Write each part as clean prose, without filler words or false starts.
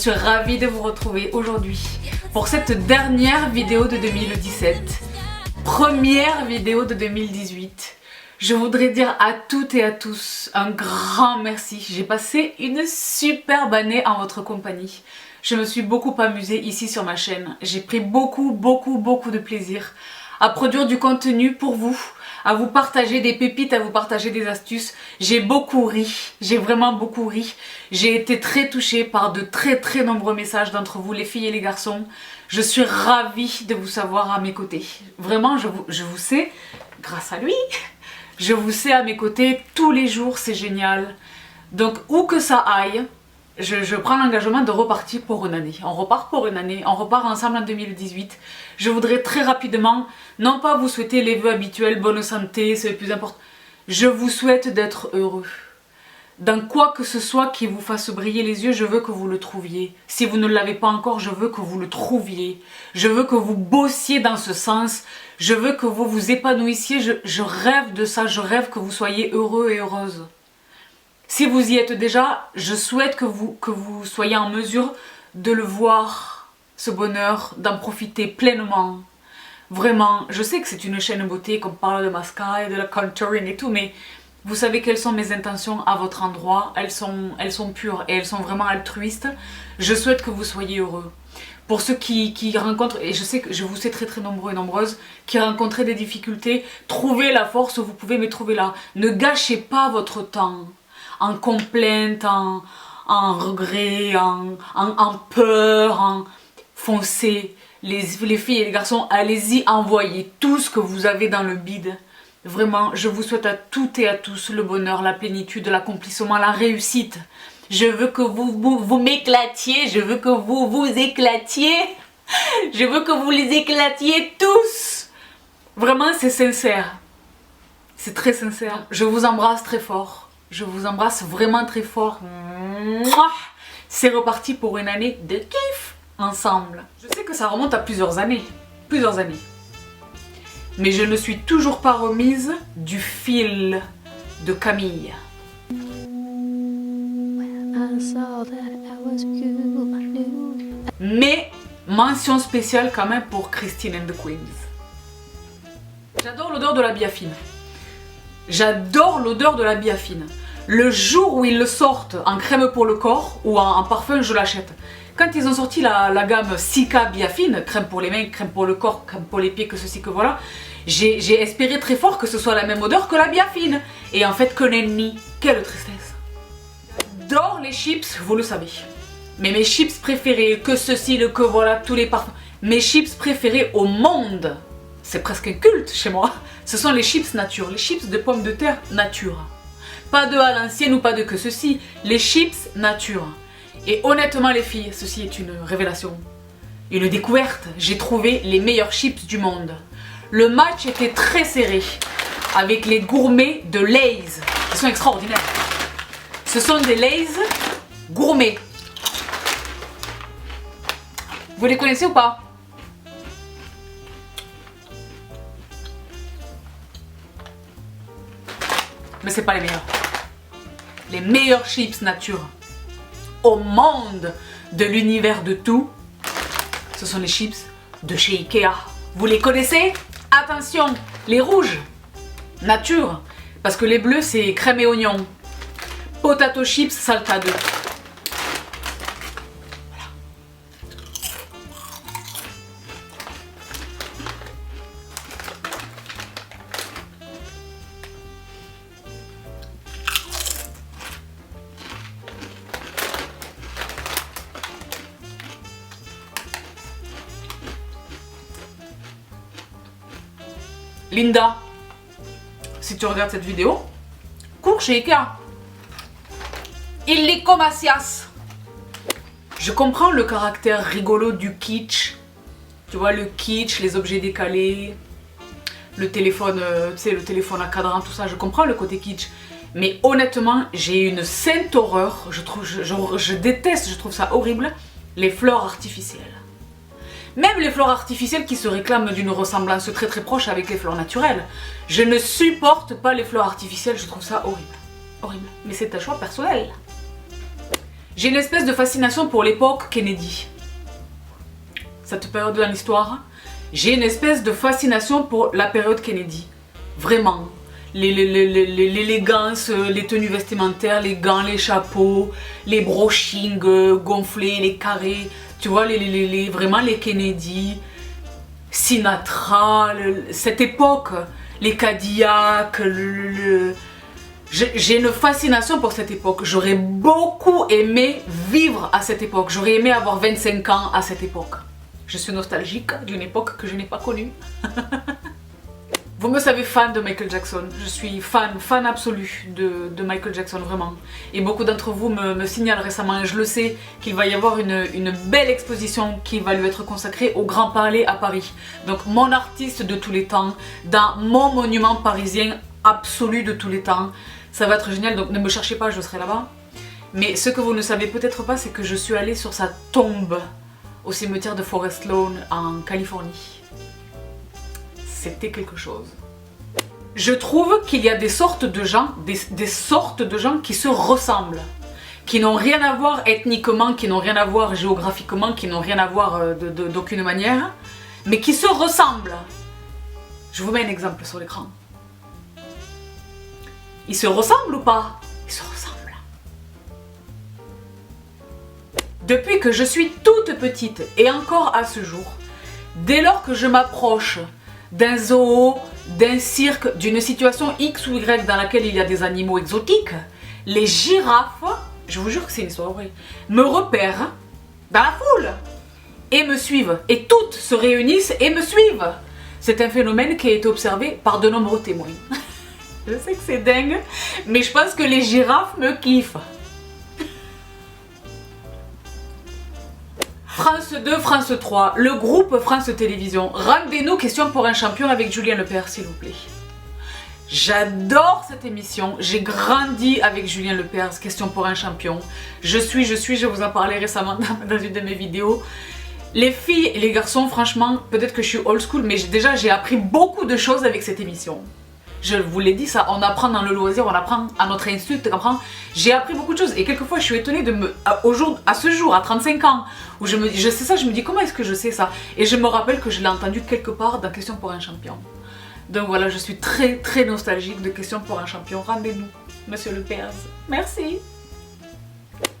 suis ravie de vous retrouver aujourd'hui pour cette dernière vidéo de 2017, première vidéo de 2018. Je voudrais dire à toutes et à tous un grand merci. J'ai passé une superbe année en votre compagnie. Je me suis beaucoup amusée ici sur ma chaîne. J'ai pris beaucoup de plaisir à produire du contenu pour vous, à vous partager des pépites, à vous partager des astuces. J'ai beaucoup ri, j'ai vraiment beaucoup ri. J'ai été très touchée par de très nombreux messages d'entre vous, les filles et les garçons. Je suis ravie de vous savoir à mes côtés. Vraiment, je vous sais, grâce à lui, je vous sais à mes côtés tous les jours, c'est génial. Donc où que ça aille, je prends l'engagement de repartir pour une année. On repart pour une année, on repart ensemble en 2018. Je voudrais très rapidement, non pas vous souhaiter les vœux habituels, bonne santé, c'est le plus important. Je vous souhaite d'être heureux. Dans quoi que ce soit qui vous fasse briller les yeux, je veux que vous le trouviez. Si vous ne l'avez pas encore, je veux que vous le trouviez. Je veux que vous bossiez dans ce sens. Je veux que vous vous épanouissiez. Je rêve de ça, je rêve que vous soyez heureux et heureuse. Si vous y êtes déjà, je souhaite que vous soyez en mesure de le voir, ce bonheur, d'en profiter pleinement. Vraiment, je sais que c'est une chaîne beauté, qu'on parle de mascara et de la contouring et tout, mais vous savez quelles sont mes intentions à votre endroit. Elles sont pures et elles sont vraiment altruistes. Je souhaite que vous soyez heureux. Pour ceux qui rencontrent, et je sais que je vous sais très nombreux et nombreuses, qui rencontrez des difficultés, trouvez la force où vous pouvez, mais trouvez-la. Ne gâchez pas votre temps en complainte, en regret, en peur, foncez. Les filles et les garçons, allez-y, envoyez tout ce que vous avez dans le bide. Vraiment, je vous souhaite à toutes et à tous le bonheur, la plénitude, l'accomplissement, la réussite. Je veux que vous m'éclatiez, je veux que vous vous éclatiez. Je veux que vous les éclatiez tous. Vraiment, c'est sincère. C'est très sincère. Je vous embrasse très fort. Je vous embrasse vraiment très fort. C'est reparti pour une année de kiff ensemble. Je sais que ça remonte à plusieurs années. Mais je ne suis toujours pas remise du fil de Camille. Mais mention spéciale quand même pour Christine and the Queens. J'adore l'odeur de la biafine. J'adore l'odeur de la biafine. Le jour où ils le sortent en crème pour le corps ou en parfum, je l'achète. Quand ils ont sorti la gamme Sika Biafine, crème pour les mains, crème pour le corps, crème pour les pieds, que ceci, que voilà, j'ai espéré très fort que ce soit la même odeur que la biafine. Et en fait, que nenni, quelle tristesse. J'adore les chips, vous le savez. Mais mes chips préférés, que ceci, que voilà, tous les parfums. Mes chips préférés au monde, c'est presque un culte chez moi. Ce sont les chips nature, les chips de pommes de terre nature. Pas de à l'ancienne ou pas de que ceci, les chips nature. Et honnêtement les filles, ceci est une révélation, une découverte. J'ai trouvé les meilleurs chips du monde. Le match était très serré avec les gourmets de Lay's, qui sont extraordinaires. Ce sont des Lay's gourmets. Vous les connaissez ou pas? Mais c'est pas les meilleurs. Les meilleurs chips nature au monde, de l'univers de tout, ce sont les chips de chez Ikea. Vous les connaissez? Attention, les rouges, nature, parce que les bleus c'est crème et oignon. Potato chips saltade. Linda, si tu regardes cette vidéo, cours chez Ikea. Illico Macias. Je comprends le caractère rigolo du kitsch. Tu vois, le kitsch, les objets décalés, le téléphone, tu sais, le téléphone à cadran, tout ça. Je comprends le côté kitsch. Mais honnêtement, j'ai une sainte horreur. Je déteste, je trouve ça horrible, les fleurs artificielles. Même les fleurs artificielles qui se réclament d'une ressemblance très proche avec les fleurs naturelles. Je ne supporte pas les fleurs artificielles, je trouve ça horrible. Horrible. Mais c'est un choix personnel. J'ai une espèce de fascination pour l'époque Kennedy. Cette période dans l'histoire, j'ai une espèce de fascination pour la période Kennedy. Vraiment. L'élégance, les tenues vestimentaires, les gants, les chapeaux, les brochings gonflés, les carrés. Tu vois, vraiment les Kennedy, Sinatra, cette époque, les Cadillacs, j'ai une fascination pour cette époque. J'aurais beaucoup aimé vivre à cette époque. J'aurais aimé avoir 25 ans à cette époque. Je suis nostalgique d'une époque que je n'ai pas connue. Vous me savez fan de Michael Jackson. Je suis fan absolu de Michael Jackson, vraiment. Et beaucoup d'entre vous me signalent récemment, et je le sais, qu'il va y avoir une belle exposition qui va lui être consacrée au Grand Palais à Paris. Donc mon artiste de tous les temps, dans mon monument parisien absolu de tous les temps. Ça va être génial, donc ne me cherchez pas, je serai là-bas. Mais ce que vous ne savez peut-être pas, c'est que je suis allée sur sa tombe au cimetière de Forest Lawn en Californie. C'était quelque chose. Je trouve qu'il y a des sortes de gens, des sortes de gens qui se ressemblent, qui n'ont rien à voir ethniquement, qui n'ont rien à voir géographiquement, qui n'ont rien à voir d'aucune manière, mais qui se ressemblent. Je vous mets un exemple sur l'écran. Ils se ressemblent ou pas? Ils se ressemblent. Depuis que je suis toute petite, et encore à ce jour, dès lors que je m'approche d'un zoo, d'un cirque, d'une situation X ou Y dans laquelle il y a des animaux exotiques, les girafes, je vous jure que c'est une histoire vraie, me repèrent dans la foule et me suivent. Et toutes se réunissent et me suivent. C'est un phénomène qui a été observé par de nombreux témoins. Je sais que c'est dingue, mais je pense que les girafes me kiffent. France 2, France 3, le groupe France Télévisions. Rendez-nous question pour un champion avec Julien Lepers, s'il vous plaît. J'adore cette émission, j'ai grandi avec Julien Lepers, question pour un champion. Je vous en parlais récemment dans une de mes vidéos. Les filles et les garçons, franchement, peut-être que je suis old school, mais déjà j'ai appris beaucoup de choses avec cette émission. Je vous l'ai dit, ça, on apprend dans le loisir, on apprend à notre insu, tu comprends? J'ai appris beaucoup de choses et quelquefois je suis étonnée à ce jour, à 35 ans, où je sais ça, je me dis comment est-ce que je sais ça? Et je me rappelle que je l'ai entendu quelque part dans Question pour un champion. Donc voilà, je suis très nostalgique de Question pour un champion. Rendez-nous, Monsieur Lepers. Merci.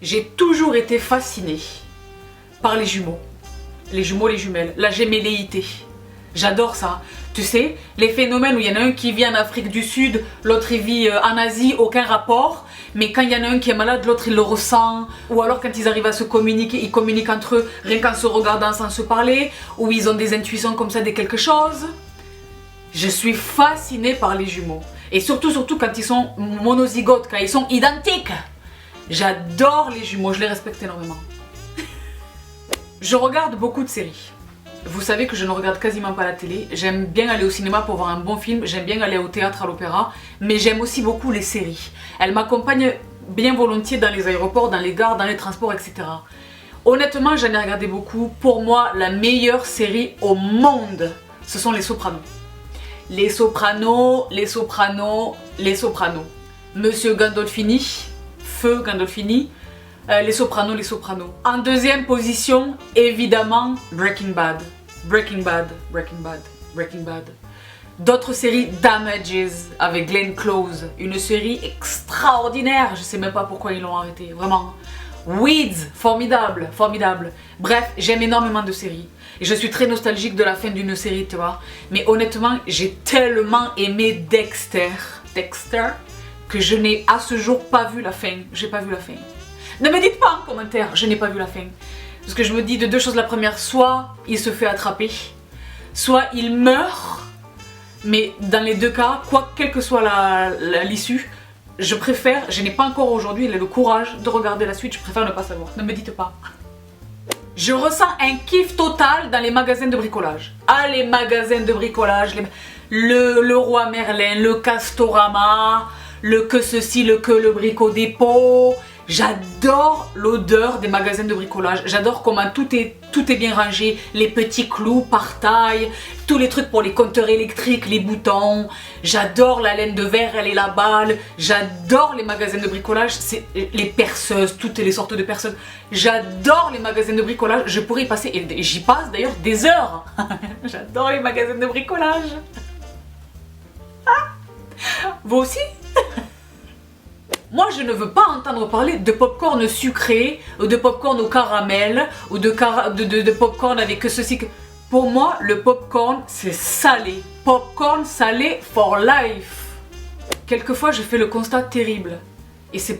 J'ai toujours été fascinée par les jumeaux. Les jumeaux, les jumelles, la gémelléité. J'adore ça. Tu sais, les phénomènes où il y en a un qui vit en Afrique du Sud, l'autre il vit en Asie, aucun rapport. Mais quand il y en a un qui est malade, l'autre il le ressent. Ou alors quand ils arrivent à se communiquer, ils communiquent entre eux rien qu'en se regardant sans se parler. Ou ils ont des intuitions comme ça de quelque chose. Je suis fascinée par les jumeaux. Et surtout quand ils sont monozygotes, quand ils sont identiques. J'adore les jumeaux, je les respecte énormément. Je regarde beaucoup de séries. Vous savez que je ne regarde quasiment pas la télé. J'aime bien aller au cinéma pour voir un bon film. J'aime bien aller au théâtre, à l'opéra. Mais j'aime aussi beaucoup les séries. Elles m'accompagnent bien volontiers dans les aéroports, dans les gares, dans les transports, etc. Honnêtement, j'en ai regardé beaucoup. Pour moi, la meilleure série au monde, ce sont Les Sopranos. Les Sopranos, Les Sopranos, Les Sopranos. Monsieur Gandolfini, Feu Gandolfini. Les Sopranos, Les Sopranos. En deuxième position, évidemment, Breaking Bad. Breaking Bad, Breaking Bad, Breaking Bad. D'autres séries, Damages avec Glenn Close. Une série extraordinaire. Je sais même pas pourquoi ils l'ont arrêté, vraiment. Weeds, formidable, formidable. Bref, j'aime énormément de séries. Et je suis très nostalgique de la fin d'une série, tu vois. Mais honnêtement, j'ai tellement aimé Dexter, que je n'ai à ce jour pas vu la fin. J'ai pas vu la fin. Ne me dites pas en commentaire, je n'ai pas vu la fin. Parce que je me dis de deux choses. La première, soit il se fait attraper, soit il meurt. Mais dans les deux cas, quelle que soit l'issue, je n'ai pas encore aujourd'hui le courage de regarder la suite, je préfère ne pas savoir. Ne me dites pas. Je ressens un kiff total dans les magasins de bricolage. Ah, les magasins de bricolage, le Roi Merlin, le Castorama, le que ceci, le que le Brico Dépôt. J'adore l'odeur des magasins de bricolage. J'adore comment tout est bien rangé. Les petits clous par taille, tous les trucs pour les compteurs électriques, les boutons. J'adore la laine de verre, elle est la balle. J'adore les magasins de bricolage, les perceuses, toutes les sortes de perceuses. J'adore les magasins de bricolage. Je pourrais y passer, et j'y passe d'ailleurs des heures. J'adore les magasins de bricolage. Ah, vous aussi? Moi, je ne veux pas entendre parler de popcorn sucré, ou de popcorn au caramel, ou de popcorn avec ceci. Pour moi, le popcorn, c'est salé. Popcorn salé for life. Quelquefois, je fais le constat terrible. Et c'est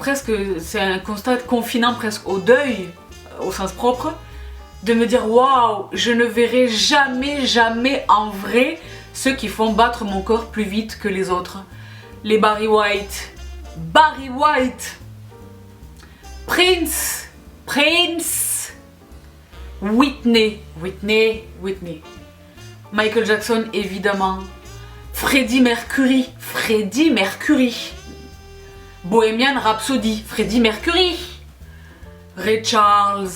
un constat confinant presque au deuil, au sens propre, de me dire, waouh, je ne verrai jamais, jamais en vrai ceux qui font battre mon corps plus vite que les autres. Les Barry White. Barry White, Prince, Whitney, Michael Jackson évidemment, Freddie Mercury, Bohemian Rhapsody, Freddie Mercury, Ray Charles,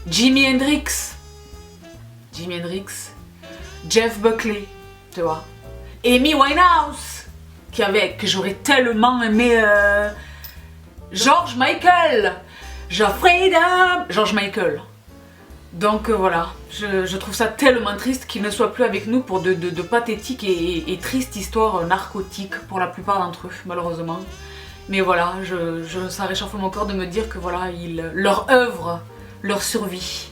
Jimi Hendrix, Jeff Buckley, tu vois. Amy Winehouse, que j'aurais tellement aimé. George Michael, George Michael. Donc voilà, je trouve ça tellement triste qu'il ne soit plus avec nous pour de pathétiques et tristes histoires narcotiques pour la plupart d'entre eux, malheureusement. Mais voilà, ça réchauffe mon corps de me dire que voilà, leur œuvre, leur survie.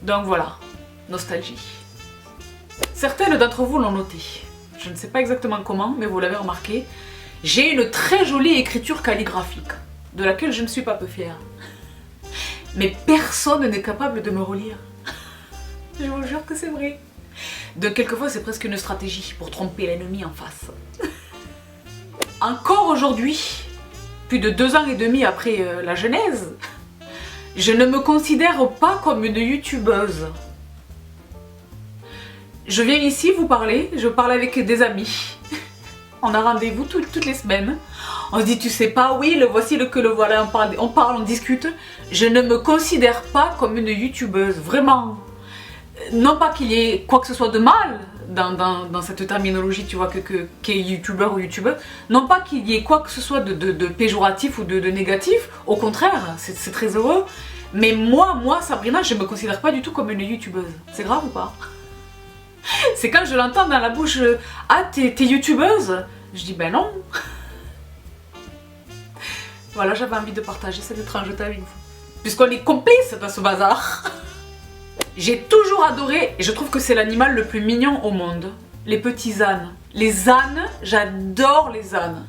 Donc voilà, nostalgie. Certaines d'entre vous l'ont noté. Je ne sais pas exactement comment, mais vous l'avez remarqué. J'ai une très jolie écriture calligraphique, de laquelle je ne suis pas peu fière. Mais personne n'est capable de me relire. Je vous jure que c'est vrai. Donc quelquefois c'est presque une stratégie pour tromper l'ennemi en face. Encore aujourd'hui, plus de 2 ans et demi après la genèse, je ne me considère pas comme une youtubeuse. Je viens ici vous parler, je parle avec des amis. On a rendez-vous toutes les semaines. On se dit tu sais pas, oui, le voici, le voilà, on parle, on discute. Je ne me considère pas comme une youtubeuse, vraiment. Non pas qu'il y ait quoi que ce soit de mal dans cette terminologie, tu vois, qu'est youtubeur ou youtubeuse. Non pas qu'il y ait quoi que ce soit de péjoratif ou de négatif. Au contraire, c'est très heureux. Mais moi, Sabrina, je me considère pas du tout comme une youtubeuse. C'est grave ou pas? C'est quand je l'entends dans la bouche, ah t'es youtubeuse? Je dis ben non. Voilà, j'avais envie de partager cette étrangeté avec vous. Puisqu'on est complices dans ce bazar. J'ai toujours adoré, et je trouve que c'est l'animal le plus mignon au monde, les petits ânes. Les ânes, j'adore les ânes.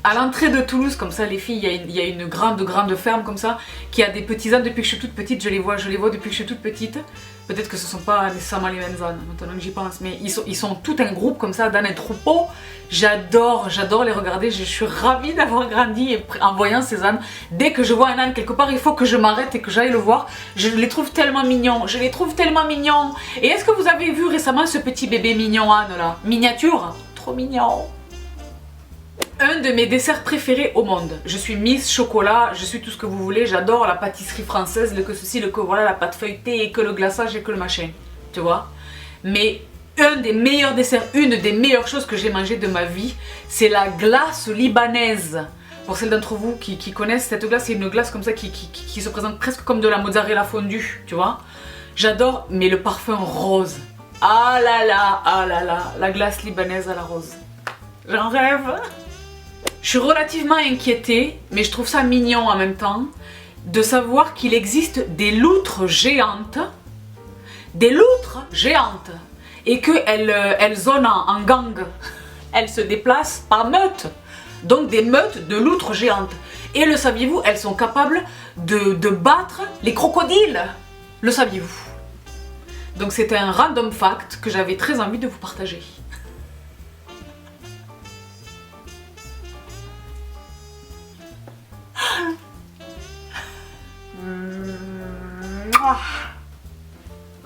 À l'entrée de Toulouse, comme ça, les filles, il y a une grande ferme comme ça, qui a des petits ânes depuis que je suis toute petite, je les vois depuis que je suis toute petite. Peut-être que ce ne sont pas nécessairement les mêmes ânes, maintenant que j'y pense, mais ils sont tout un groupe comme ça, d'ânes, un troupeau. J'adore les regarder, je suis ravie d'avoir grandi en voyant ces ânes. Dès que je vois un âne quelque part, il faut que je m'arrête et que j'aille le voir. Je les trouve tellement mignons, Et est-ce que vous avez vu récemment ce petit bébé mignon âne là? Miniature? Trop mignon. Un de mes desserts préférés au monde. Je suis Miss Chocolat, je suis tout ce que vous voulez, j'adore la pâtisserie française, le que ceci, le que voilà, la pâte feuilletée et que le glaçage et que le machin, tu vois. Mais un des meilleurs desserts, une des meilleures choses que j'ai mangées de ma vie, c'est la glace libanaise. Pour celles d'entre vous qui connaissent cette glace, c'est une glace comme ça qui se présente presque comme de la mozzarella fondue, tu vois. J'adore, mais le parfum rose. Ah là là, la glace libanaise à la rose. J'en rêve. Je suis relativement inquiétée, mais je trouve ça mignon en même temps, de savoir qu'il existe des loutres géantes. Et qu'elles zonent en gang. Elles se déplacent par meute. Donc des meutes de loutres géantes. Et le saviez-vous, elles sont capables de battre les crocodiles. Le saviez-vous? Donc c'était un random fact que j'avais très envie de vous partager.